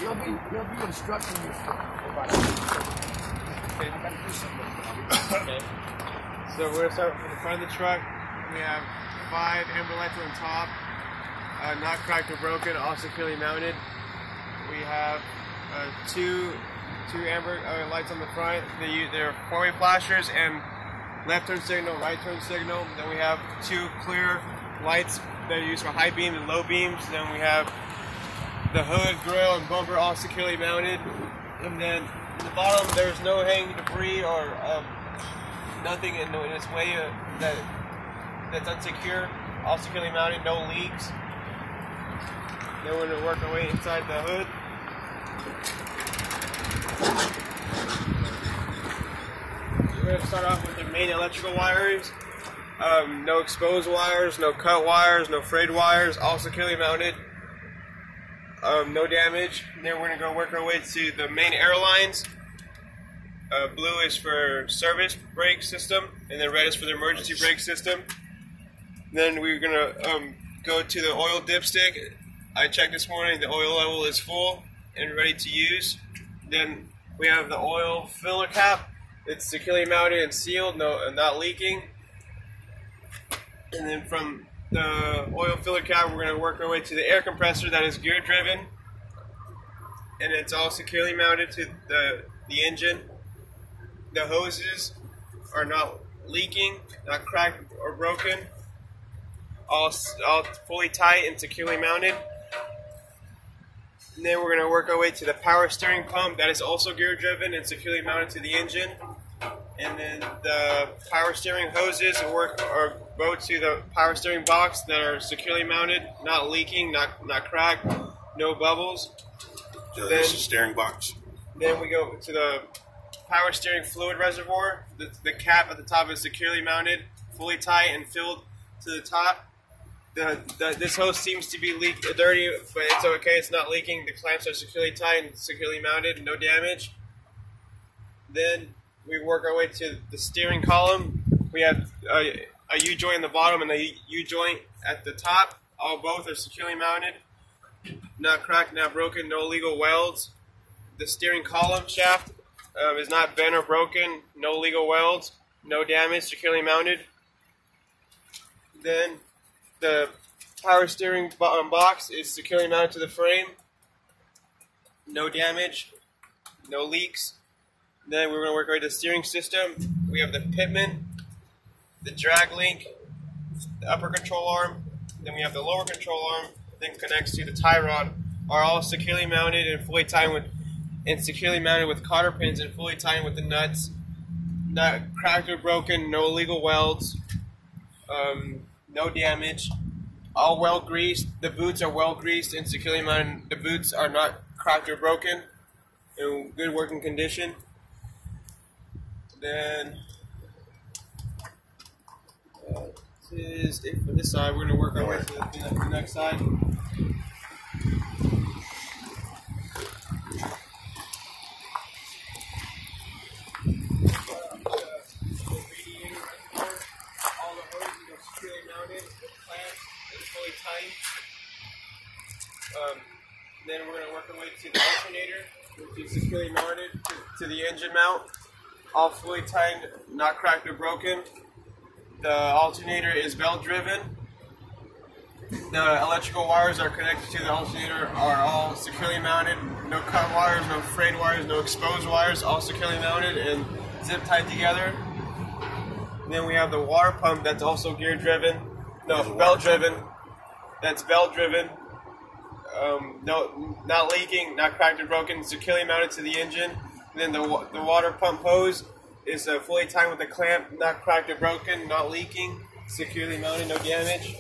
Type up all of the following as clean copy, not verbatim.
He'll be instructing you. Okay. Okay. So we're gonna start from the front of the truck. We have 5 amber lights on top, not cracked or broken, all securely mounted. We have two amber lights on the front. They're 4-way flashers and left turn signal, right turn signal. Then we have 2 clear lights that are used for high beam and low beams. Then we have the hood, grill, and bumper all securely mounted. And then in the bottom, there's no hanging debris or nothing in its way that's unsecure. All securely mounted, no leaks. Then we're going to work our way inside the hood. We're going to start off with the main electrical wires. No exposed wires, no cut wires, no frayed wires, all securely mounted. No damage. Then we're going to go work our way to the main air lines. Blue is for service brake system, and then red is for the emergency brake system. Then we're going to go to the oil dipstick. I checked this morning, the oil level is full and ready to use. Then we have the oil filler cap. It's securely mounted and sealed, not leaking. And then from the oil filler cap, we're going to work our way to the air compressor that is gear driven. And it's all securely mounted to the engine. The hoses are not leaking, not cracked or broken. All fully tight and securely mounted. And then we're going to work our way to the power steering pump that is also gear driven and securely mounted to the engine. And then the power steering hoses go to the power steering box that are securely mounted, not leaking, not cracked, no bubbles. So this is steering box. Then we go to the power steering fluid reservoir. The cap at the top is securely mounted, fully tight and filled to the top. This hose seems to be dirty, but it's okay. It's not leaking. The clamps are securely tight and securely mounted, no damage. Then we work our way to the steering column. We have a U-joint in the bottom and a U-joint at the top. Both are securely mounted, not cracked, not broken, no illegal welds. The steering column shaft is not bent or broken, no legal welds, no damage, securely mounted. Then the power steering box is securely mounted to the frame, no damage, no leaks. Then we're going to work our way to the steering system. We have the pitman, the drag link, the upper control arm, then we have the lower control arm, then connects to the tie rod, are all securely mounted and fully tied securely mounted with cotter pins and fully tied with the nuts. Not cracked or broken, no illegal welds, no damage. All well greased. The boots are well greased and securely mounted. The boots are not cracked or broken, in good working condition. Then this is it for this side. We're going to work our way to the next side. Then we're going to work our way to the alternator, which is securely mounted to the engine mount. All fully tied, not cracked or broken. The alternator is belt driven. The electrical wires are connected to the alternator are all securely mounted. No cut wires, no frayed wires, no exposed wires, all securely mounted and zip tied together. And then we have the water pump that's also gear driven. No, belt driven. That's belt driven. No, not leaking, not cracked or broken, securely mounted to the engine. And then the water pump hose is fully tied with a clamp, not cracked or broken, not leaking, securely mounted, no damage.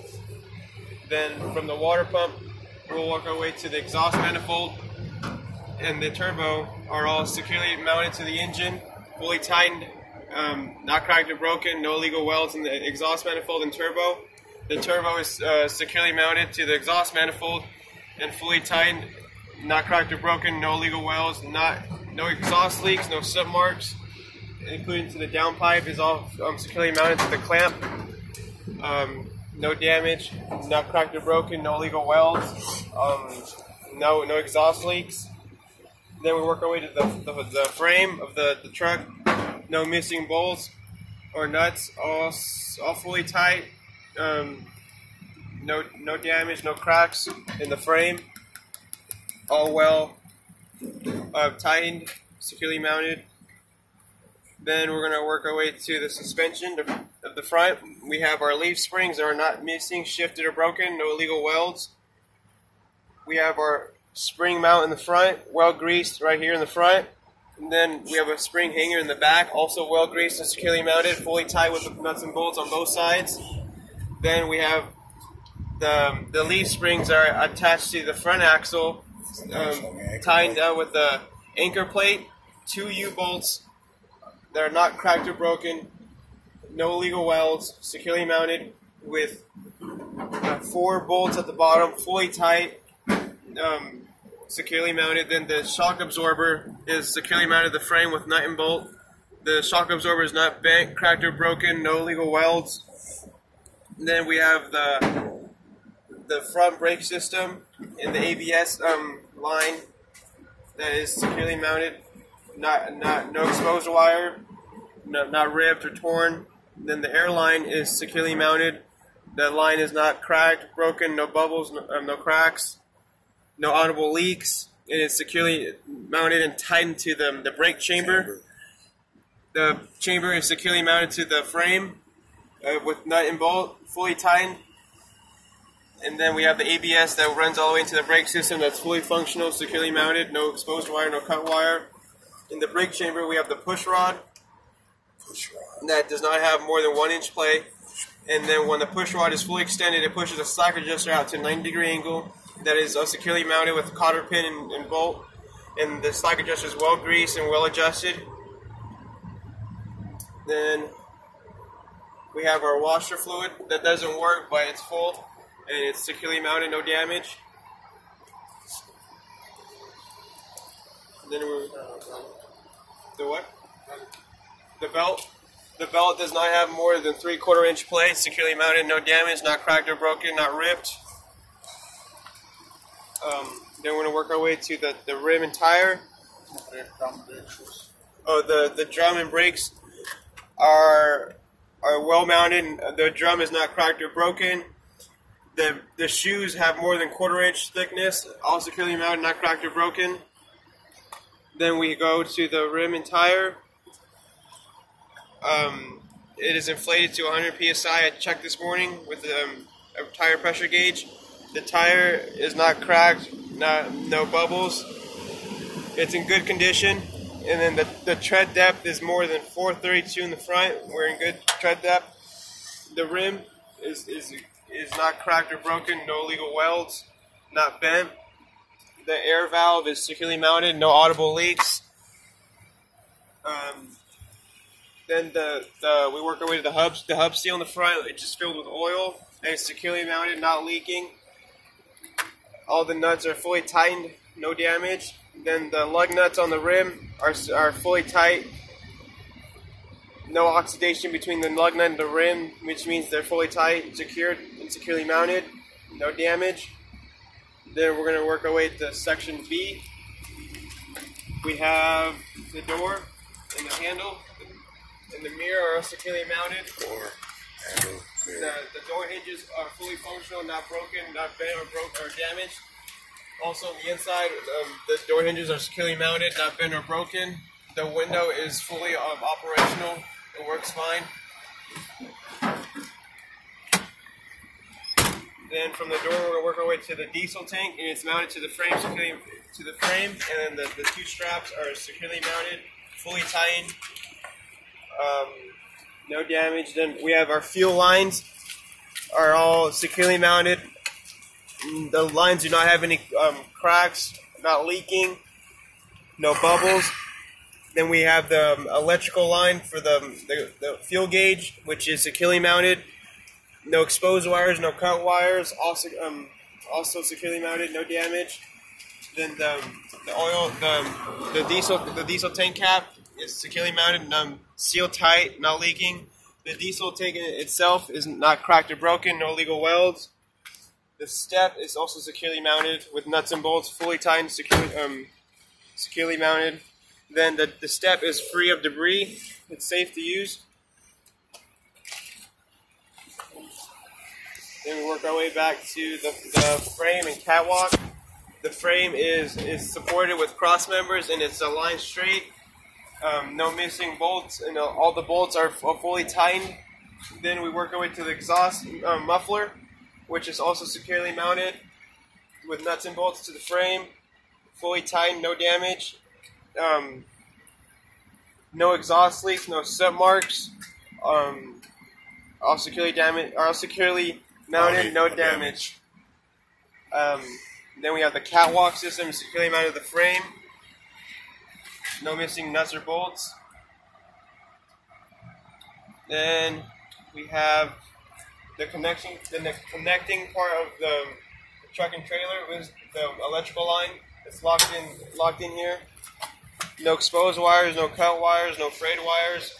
Then from the water pump, we'll work our way to the exhaust manifold and the turbo are all securely mounted to the engine, fully tightened, not cracked or broken, no illegal welds in the exhaust manifold and turbo. The turbo is securely mounted to the exhaust manifold and fully tightened, not cracked or broken, no illegal welds, no exhaust leaks, no sub marks, including to the downpipe is all securely mounted to the clamp. No damage, not cracked or broken, no illegal welds, no exhaust leaks. Then we work our way to the frame of the truck. No missing bolts or nuts. All fully tight. No damage, no cracks in the frame. All well tightened, securely mounted. Then we're going to work our way to the suspension of the front. We have our leaf springs that are not missing, shifted, or broken. No illegal welds. We have our spring mount in the front, well greased right here in the front. And then we have a spring hanger in the back, also well greased and securely mounted, fully tight with the nuts and bolts on both sides. Then we have the leaf springs are attached to the front axle, tied down with the anchor plate, 2 U-bolts that are not cracked or broken, no illegal welds, securely mounted with 4 bolts at the bottom, fully tight, securely mounted. Then the shock absorber is securely mounted to the frame with nut and bolt. The shock absorber is not bent, cracked, or broken, no illegal welds. And then we have the front brake system in the ABS line that is securely mounted, no exposed wire, not ripped or torn. Then the air line is securely mounted. The line is not cracked, broken, no bubbles, no cracks, no audible leaks. It is securely mounted and tightened to the brake chamber. The chamber is securely mounted to the frame with nut and bolt, fully tightened. And then we have the ABS that runs all the way into the brake system that's fully functional, securely mounted, no exposed wire, no cut wire. In the brake chamber, we have the push rod that does not have more than 1 inch play. And then when the push rod is fully extended, it pushes a slack adjuster out to a 90-degree angle that is securely mounted with a cotter pin and bolt. And the slack adjuster is well greased and well adjusted. Then we have our washer fluid that doesn't work, but it's full. And it's securely mounted, no damage. Then the what? The belt. The belt does not have more than 3/4 inch play, securely mounted, no damage, not cracked or broken, not ripped. Then we're going to work our way to the rim and tire. Oh, the drum and brakes are well mounted. The drum is not cracked or broken. The shoes have more than 1/4 inch thickness, all securely mounted, not cracked or broken. Then we go to the rim and tire. It is inflated to 100 psi. I checked this morning with a tire pressure gauge. The tire is not cracked, no bubbles. It's in good condition. And then the tread depth is more than 432 in the front. We're in good tread depth. The rim is not cracked or broken, no illegal welds, not bent. The air valve is securely mounted, no audible leaks. Then we work our way to the hubs. The hub seal in the front, it's just filled with oil. And it's securely mounted, not leaking. All the nuts are fully tightened, no damage. Then the lug nuts on the rim are fully tight. No oxidation between the lug nut and the rim, which means they're fully tight, secured, and securely mounted. No damage. Then we're going to work our way to section B. We have the door and the handle and the mirror are securely mounted. Door, handle, mirror. The door hinges are fully functional, not broken, not bent or damaged. Also on the inside, the door hinges are securely mounted, not bent or broken. The window is fully operational. It works fine. Then from the door, we're going to work our way to the diesel tank, and it's mounted to the frame, and then the 2 straps are securely mounted, fully tightened, no damage. Then we have our fuel lines, are all securely mounted. The lines do not have any cracks, not leaking, no bubbles. Then we have the electrical line for the fuel gauge, which is securely mounted. No exposed wires, no cut wires, also securely mounted, no damage. Then the diesel tank cap is securely mounted, sealed tight, not leaking. The diesel tank itself is not cracked or broken, no illegal welds. The step is also securely mounted with nuts and bolts, fully tightened, securely mounted. Then the step is free of debris. It's safe to use. Then we work our way back to the frame and catwalk. The frame is supported with cross members and it's aligned straight. No missing bolts, and all the bolts are fully tightened. Then we work our way to the exhaust muffler, which is also securely mounted with nuts and bolts to the frame, fully tightened, no damage. No exhaust leaks, no soot marks. All securely mounted, no damage. Then we have the catwalk system, securely mounted to the frame. No missing nuts or bolts. Then we have the connecting part of the truck and trailer with the electrical line. It's locked in here. No exposed wires, no cut wires, no frayed wires.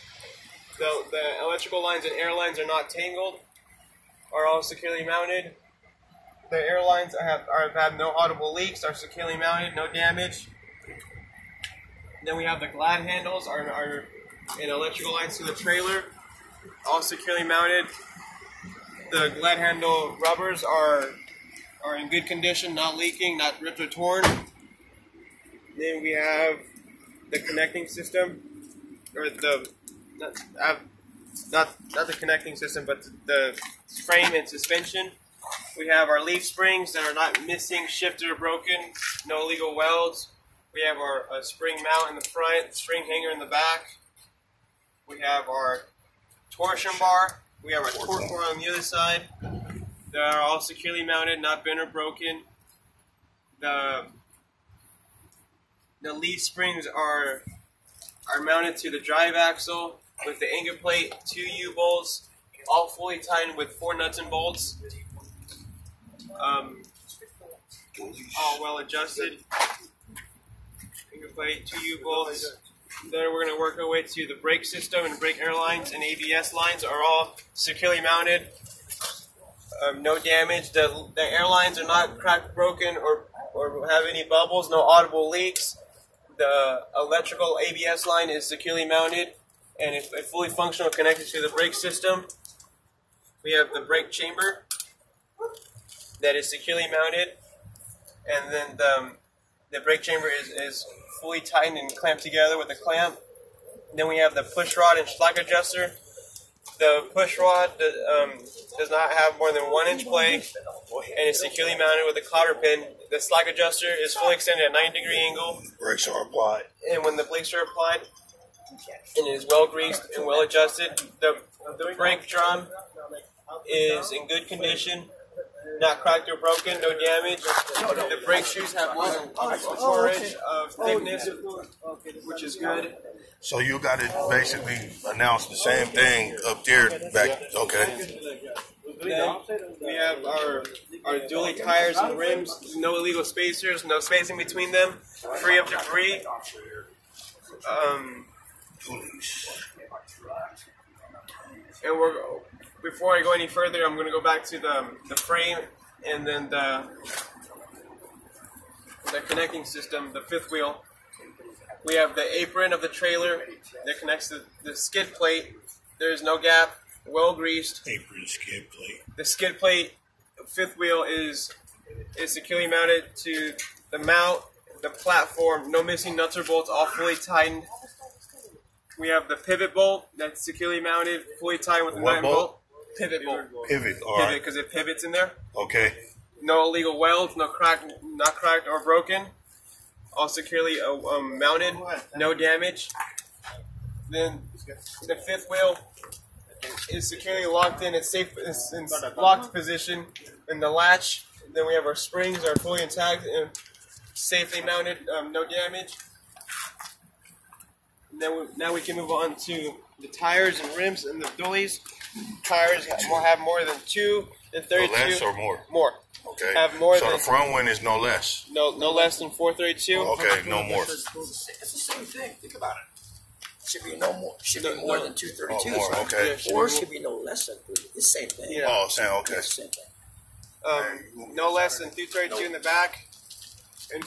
The electrical lines and air lines are not tangled. Are all securely mounted. The air lines have no audible leaks. Are securely mounted, no damage. Then we have the glad handles are in electrical lines to the trailer, all securely mounted. The glad handle rubbers are in good condition, not leaking, not ripped or torn. Then we have the connecting system, or not the connecting system, but the frame and suspension. We have our leaf springs that are not missing, shifted, or broken. No illegal welds. We have our spring mount in the front, spring hanger in the back. We have our torsion bar. We have our torque bar on the other side. They are all securely mounted, not bent or broken. The leaf springs are mounted to the drive axle with the anchor plate, 2 U-bolts, all fully tightened with 4 nuts and bolts. All well adjusted. Anchor plate, 2 U-bolts. Then we're going to work our way to the brake system, and brake air lines and ABS lines are all securely mounted. No damage. The air lines are not cracked, broken, or have any bubbles. No audible leaks. The electrical ABS line is securely mounted and it's fully functional, connected to the brake system. We have the brake chamber that is securely mounted, and then the brake chamber is fully tightened and clamped together with a clamp. Then we have the push rod and slack adjuster. The push rod does not have more than 1 inch play and is securely mounted with a cotter pin. The slack adjuster is fully extended at 90-degree angle. Brakes are applied. And when the brakes are applied, and it is well greased and well adjusted, the brake drum is in good condition, not cracked or broken, no damage. The brake shoes have more than 4 inch of thickness, which is good. So you got to basically announce the same thing up there back. Okay. Then we have our dually tires and rims, no illegal spacers, no spacing between them, free of debris. And before I go any further, I'm going to go back to the frame and then the connecting system, the fifth wheel. We have the apron of the trailer that connects to the skid plate. There is no gap, well greased. Apron skid plate. The skid plate, fifth wheel, is securely mounted to the mount, the platform, no missing nuts or bolts, all fully tightened. We have the pivot bolt that's securely mounted, fully tightened with a nut and bolt. Pivot bolt. Pivot, all right. Pivot, because it pivots in there. Okay. No illegal welds, not cracked or broken. All securely mounted, no damage. Then the fifth wheel is securely locked in. It's safe. It's in locked position in the latch. Then we have our springs are fully intact and safely mounted, no damage. And then now we can move on to the tires and rims and the dualies. Tires have more than 2 and 32. No less or more? More. Okay. Have more so than, the front one is no less? No less than 432. Okay, no more. It's the same thing. Think about it. Should be no more. Should be more than 232. Oh, more, okay. Or should be no less than 3. It's the same thing. Yeah. Oh, same, okay. It's the same thing. No less than 232 in the back. And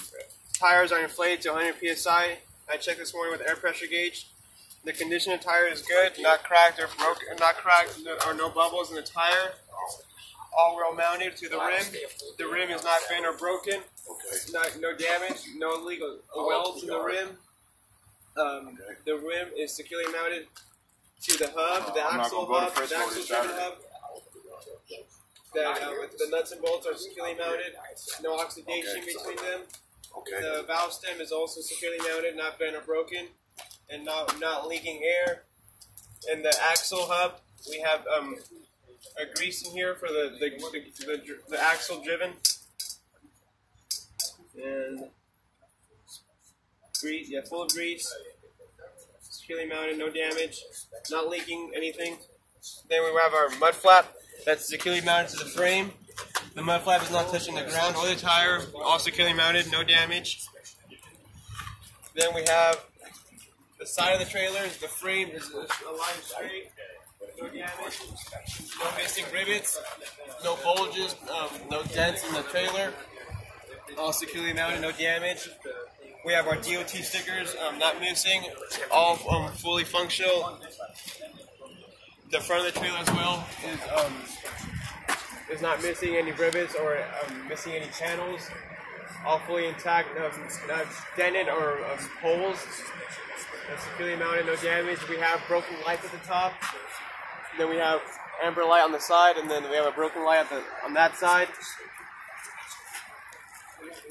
tires are inflated to 100 psi. I checked this morning with the air pressure gauge. The condition of the tire is good, not cracked or broken, or no bubbles in the tire. All well mounted to the rim. The rim is not bent or broken. No damage, no illegal welds in the rim. The rim is securely mounted to the hub, the axle driven hub. The nuts and bolts are securely mounted. No oxidation between them. The valve stem is also securely mounted, not bent or broken, and not leaking air. And the axle hub, we have a grease in here for the axle driven, and grease, full of grease, securely mounted, no damage, not leaking anything. Then we have our mud flap that's securely mounted to the frame. The mud flap is not touching the ground or the tire, all securely mounted, no damage. Then we have the side of the trailer. The frame is aligned straight, no damage, no missing rivets, no bulges, no dents in the trailer, all securely mounted, no damage. We have our DOT stickers, not missing, all fully functional. The front of the trailer as well is not missing any rivets or missing any channels. All fully intact, not dented or holes. Securely mounted, no damage. We have broken lights at the top. Then we have amber light on the side, and then we have a broken light on that side.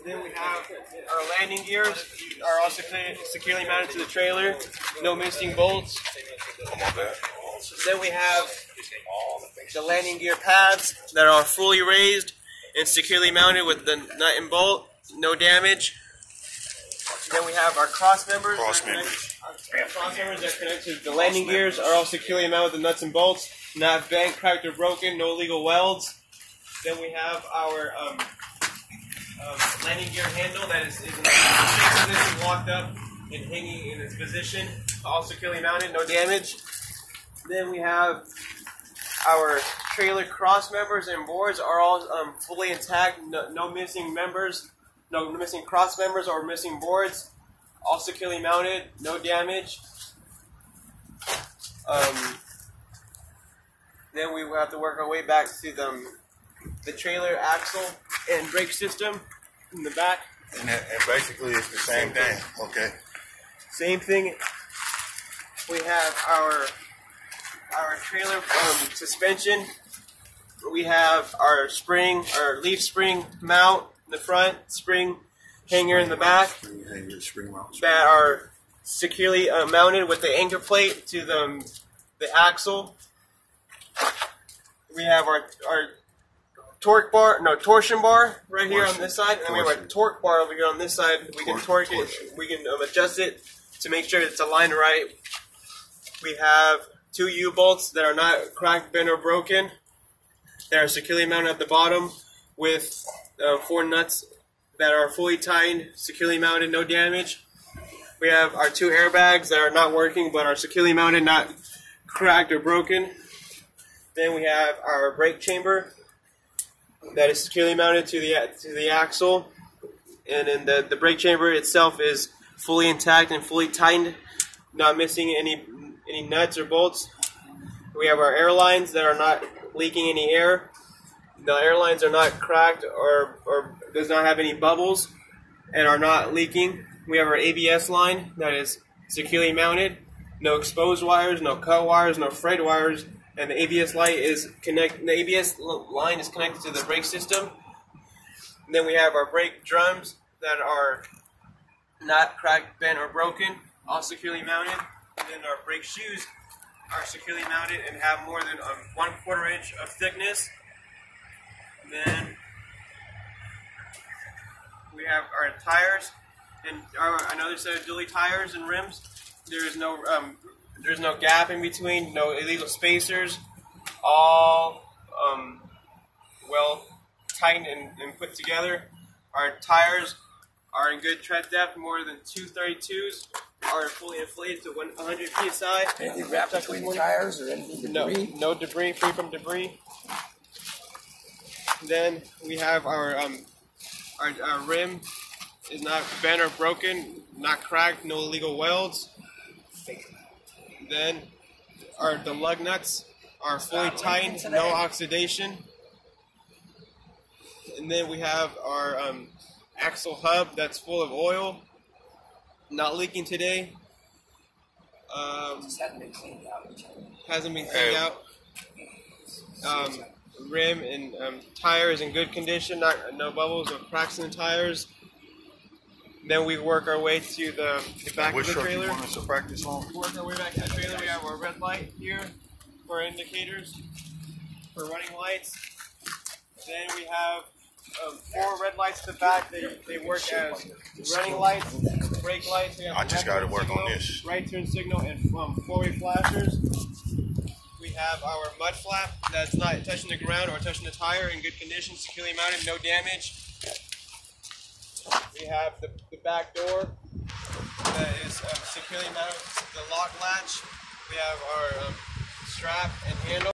Then we have our landing gears are also securely mounted to the trailer. No missing bolts. Then we have the landing gear pads that are fully raised and securely mounted with the nut and bolt. No damage. Then we have our cross members. Cross members that connect to the landing gears are all securely mounted with the nuts and bolts. Not bent, cracked, or broken. No illegal welds. Then we have our landing gear handle that is in position, locked up and hanging in its position. All securely mounted, no damage. Then we have our trailer cross members and boards are all fully intact. No missing members, no missing cross members or missing boards. All securely mounted, no damage. Then we will have to work our way back to the trailer axle and brake system in the back. And basically it's the same thing. Okay. Same thing. We have our trailer suspension. We have our leaf spring mount in the front, spring hanger in the back, that are securely mounted with the anchor plate to the axle. We have our torsion bar right here on this side, and we have a torque bar over here on this side. We can torque it, we can adjust it to make sure it's aligned right. We have 2 U-bolts that are not cracked, bent, or broken. They are securely mounted at the bottom with 4 nuts that are fully tightened, securely mounted, no damage. We have our 2 airbags that are not working but are securely mounted, not cracked or broken. Then we have our brake chamber that is securely mounted to the axle, and then the brake chamber itself is fully intact and fully tightened, not missing any nuts or bolts. We have our air lines that are not leaking any air. The air lines are not cracked or does not have any bubbles and are not leaking. We have our ABS line that is securely mounted. No exposed wires, no cut wires, no frayed wires, and the ABS line is connected to the brake system. And then we have our brake drums that are not cracked, bent, or broken, all securely mounted. And then our brake shoes are securely mounted and have more than 1/4 inch of thickness. And then we have our tires and another set of dually tires and rims. There's no gap in between, no illegal spacers, all well tightened and put together. Our tires are in good tread depth, more than 232s, are fully inflated to 100 psi. Any wrap between the tires or any debris? No debris, free from debris. Then we have our rim is not bent or broken, not cracked, no illegal welds. Then the lug nuts are fully tightened, no oxidation. And then we have our axle hub that's full of oil, not leaking today. Hasn't been cleaned out. Rim and tire is in good condition, no bubbles or cracks in the tires. Then we work our way to the back of the trailer. You want us to practice on? Work our way back to the trailer. We have our red light here for indicators, for running lights. Then we have 4 red lights at the back. They work as running lights, brake lights. I just got to work on this. Right turn signal and 4-way flashers. We have our mud flap that's not touching the ground or touching the tire, in good condition, securely mounted, no damage. We have the back door that is securely mounted, the lock latch. We have our strap and handle.